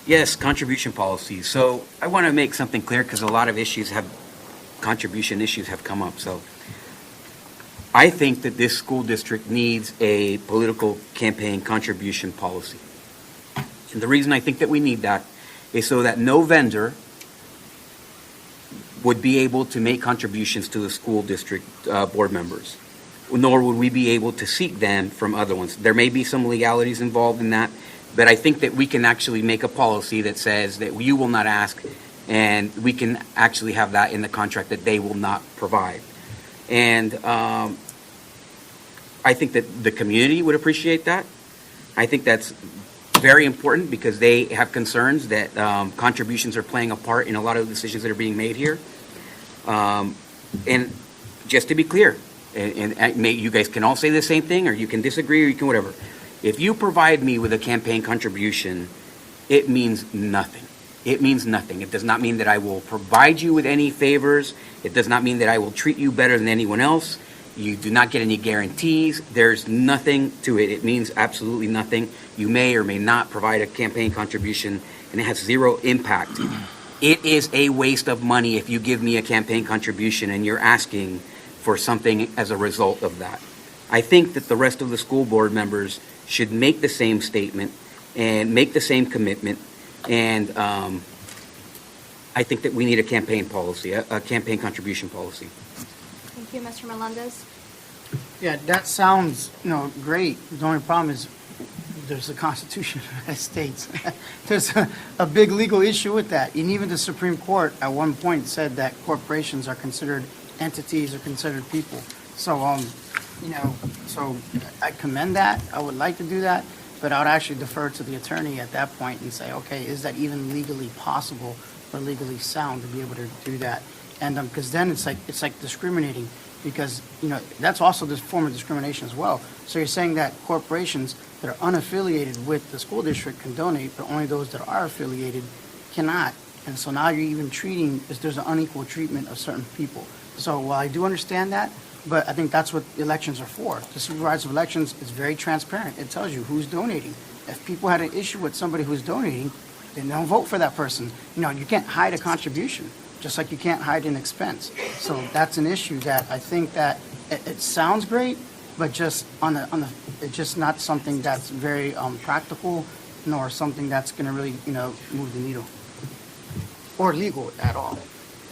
Yes, contribution policy. So I want to make something clear because a lot of contribution issues have come up. So I think that this school district needs a political campaign contribution policy. And the reason I think that we need that is so that no vendor would be able to make contributions to the school district board members, nor would we be able to seek them from other ones. There may be some legalities involved in that, but I think that we can actually make a policy that says that you will not ask, and we can actually have that in the contract that they will not provide. And I think that the community would appreciate that. I think that's very important because they have concerns that contributions are playing a part in a lot of the decisions that are being made here. And just to be clear, and you guys can all say the same thing, or you can disagree, or you can whatever. If you provide me with a campaign contribution, it means nothing. It means nothing. It does not mean that I will provide you with any favors. It does not mean that I will treat you better than anyone else. You do not get any guarantees. There's nothing to it. It means absolutely nothing. You may or may not provide a campaign contribution, and it has zero impact. It is a waste of money if you give me a campaign contribution and you're asking for something as a result of that. I think that the rest of the school board members should make the same statement and make the same commitment. And I think that we need a campaign policy, a campaign contribution policy. Thank you, Mr. Melendez. Yeah, that sounds, great. The only problem is there's the Constitution of the United States. There's a big legal issue with that. And even the Supreme Court at one point said that corporations are considered entities or considered people. So, so I commend that. I would like to do that, but I would actually defer to the attorney at that point and say, okay, is that even legally possible or legally sound to be able to do that? And because then it's like discriminating, because that's also this form of discrimination as well. So you're saying that corporations that are unaffiliated with the school district can donate, but only those that are affiliated cannot. And so now you're even there's an unequal treatment of certain people. So while I do understand that, but I think that's what elections are for. The supervisor of elections is very transparent. It tells you who's donating. If people had an issue with somebody who's donating, then don't vote for that person. You can't hide a contribution, just like you can't hide an expense. So that's an issue that I think that it sounds great, but just it's just not something that's very practical, nor something that's going to really move the needle, or legal at all.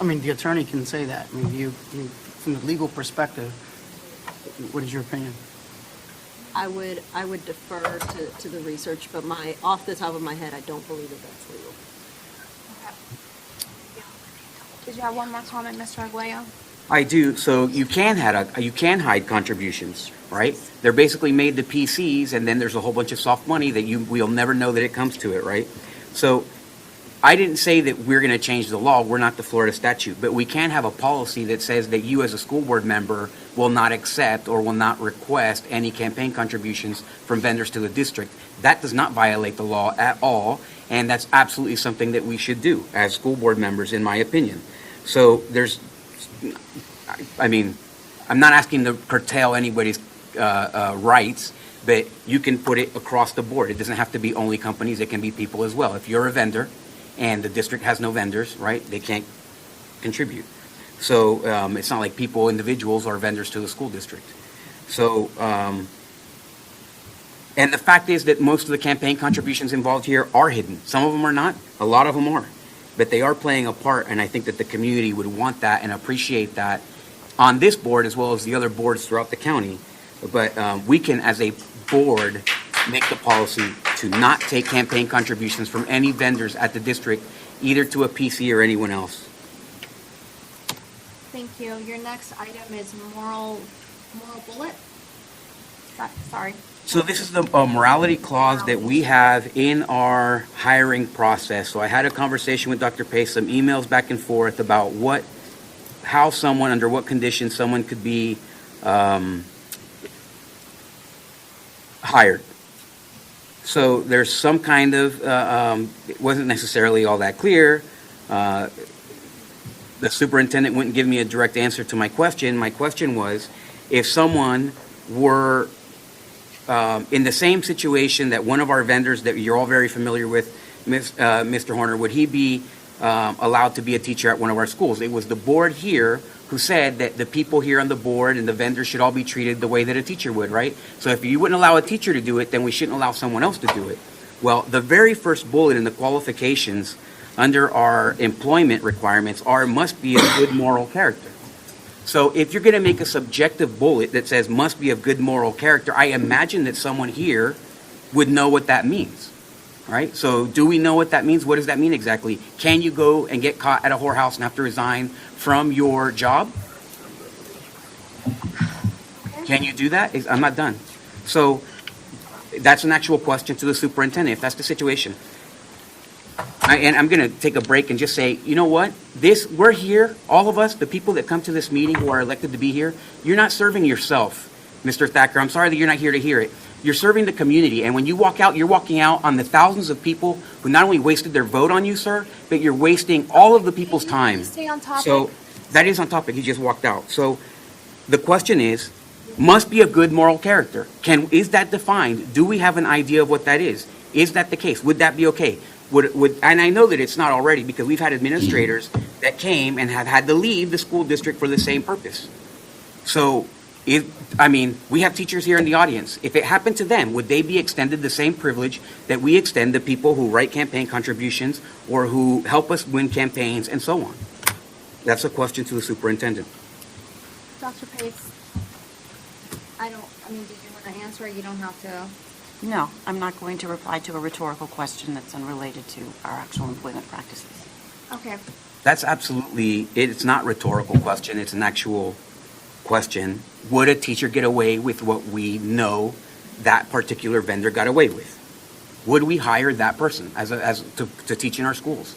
I mean, the attorney can say that. I mean, from the legal perspective, what is your opinion? I would defer to the research, but off the top of my head, I don't believe that that's legal. Okay. Did you have one more comment, Mr. Arguello? I do. So you can hide contributions, right? They're basically made to PCs, and then there's a whole bunch of soft money that we'll never know that it comes to it, right? So I didn't say that we're going to change the law. We're not the Florida statute, but we can have a policy that says that you as a school board member will not accept or will not request any campaign contributions from vendors to the district. That does not violate the law at all, and that's absolutely something that we should do as school board members, in my opinion. So I'm not asking to curtail anybody's rights, but you can put it across the board. It doesn't have to be only companies. It can be people as well. If you're a vendor and the district has no vendors, right, they can't contribute. So it's not like individuals are vendors to the school district. So, and the fact is that most of the campaign contributions involved here are hidden. Some of them are not. A lot of them are. But they are playing a part, and I think that the community would want that and appreciate that on this board as well as the other boards throughout the county. But we can, as a board, make the policy to not take campaign contributions from any vendors at the district, either to a PC or anyone else. Thank you. Your next item is moral bullet. Sorry. So this is the morality clause that we have in our hiring process. So I had a conversation with Dr. Pace, some emails back and forth about how someone, under what conditions someone could be hired. So there's some kind of, it wasn't necessarily all that clear. The superintendent wouldn't give me a direct answer to my question. My question was, if someone were in the same situation that one of our vendors that you're all very familiar with Mr. Horner, would he be allowed to be a teacher at one of our schools? It was the board here who said that the people here on the board and the vendors should all be treated the way that a teacher would, right? So if you wouldn't allow a teacher to do it, then we shouldn't allow someone else to do it. Well, the very first bullet in the qualifications under our employment requirements are must be of good moral character. So if you're going to make a subjective bullet that says must be of good moral character, I imagine that someone here would know what that means, right? So do we know what that means? What does that mean exactly? Can you go and get caught at a whorehouse and have to resign from your job? Can you do that? I'm not done. So that's an actual question to the superintendent, if that's the situation. And I'm going to take a break and just say, you know what? We're here, all of us, the people that come to this meeting who are elected to be here, you're not serving yourself, Mr. Thacker. I'm sorry that you're not here to hear it. You're serving the community, and when you walk out, you're walking out on the thousands of people who not only wasted their vote on you, sir, but you're wasting all of the people's time. Can you stay on topic? So that is on topic. He just walked out. So the question is, must be of good moral character. Is that defined? Do we have an idea of what that is? Is that the case? Would that be okay? And I know that it's not already, because we've had administrators that came and have had to leave the school district for the same purpose. So, we have teachers here in the audience. If it happened to them, would they be extended the same privilege that we extend to people who write campaign contributions or who help us win campaigns and so on? That's a question to the superintendent. Dr. Pace, did you want to answer it? You don't have to. No, I'm not going to reply to a rhetorical question that's unrelated to our actual employment practices. Okay. That's absolutely, it's not a rhetorical question, it's an actual question. Would a teacher get away with what we know that particular vendor got away with? Would we hire that person to teach in our schools?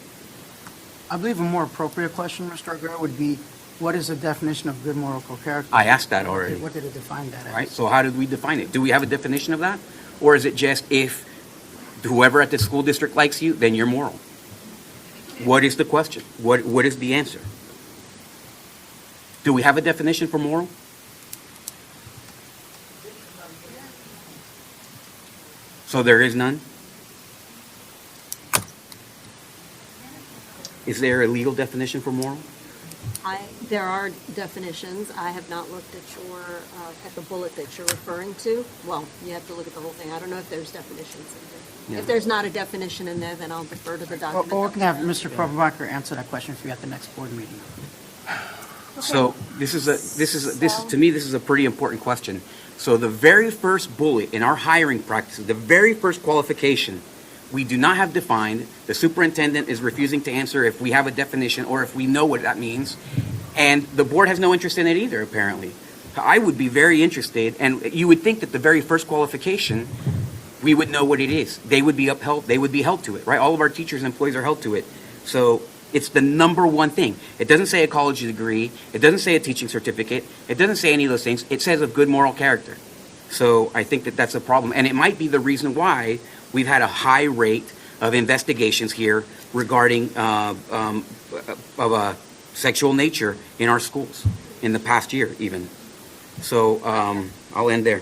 I believe a more appropriate question, Mr. Arguello, would be, what is the definition of good moral character? I asked that already. What did it define that as? Right, so how did we define it? Do we have a definition of that? Or is it just if whoever at the school district likes you, then you're moral? What is the question? What is the answer? Do we have a definition for moral? So there is none? Is there a legal definition for moral? There are definitions. I have not looked at at the bullet that you're referring to. Well, you have to look at the whole thing. I don't know if there's definitions in there. Yeah. If there's not a definition in there, then I'll defer to the Well, document. we can have Mr. Prabhakar answer that question for you at the next board meeting. So this is to me, this is a pretty important question. So the very first bullet in our hiring practices, the very first qualification, we do not have defined. The superintendent is refusing to answer if we have a definition or if we know what that means. And the board has no interest in it either, apparently. I would be very interested, and you would think that the very first qualification, we would know what it is. They would be upheld, they would be held to it, right? All of our teachers and employees are held to it. So it's the number one thing. It doesn't say a college degree. It doesn't say a teaching certificate. It doesn't say any of those things. It says of good moral character. So I think that that's a problem. And it might be the reason why we've had a high rate of investigations here regarding of a sexual nature in our schools in the past year even. So I'll end there.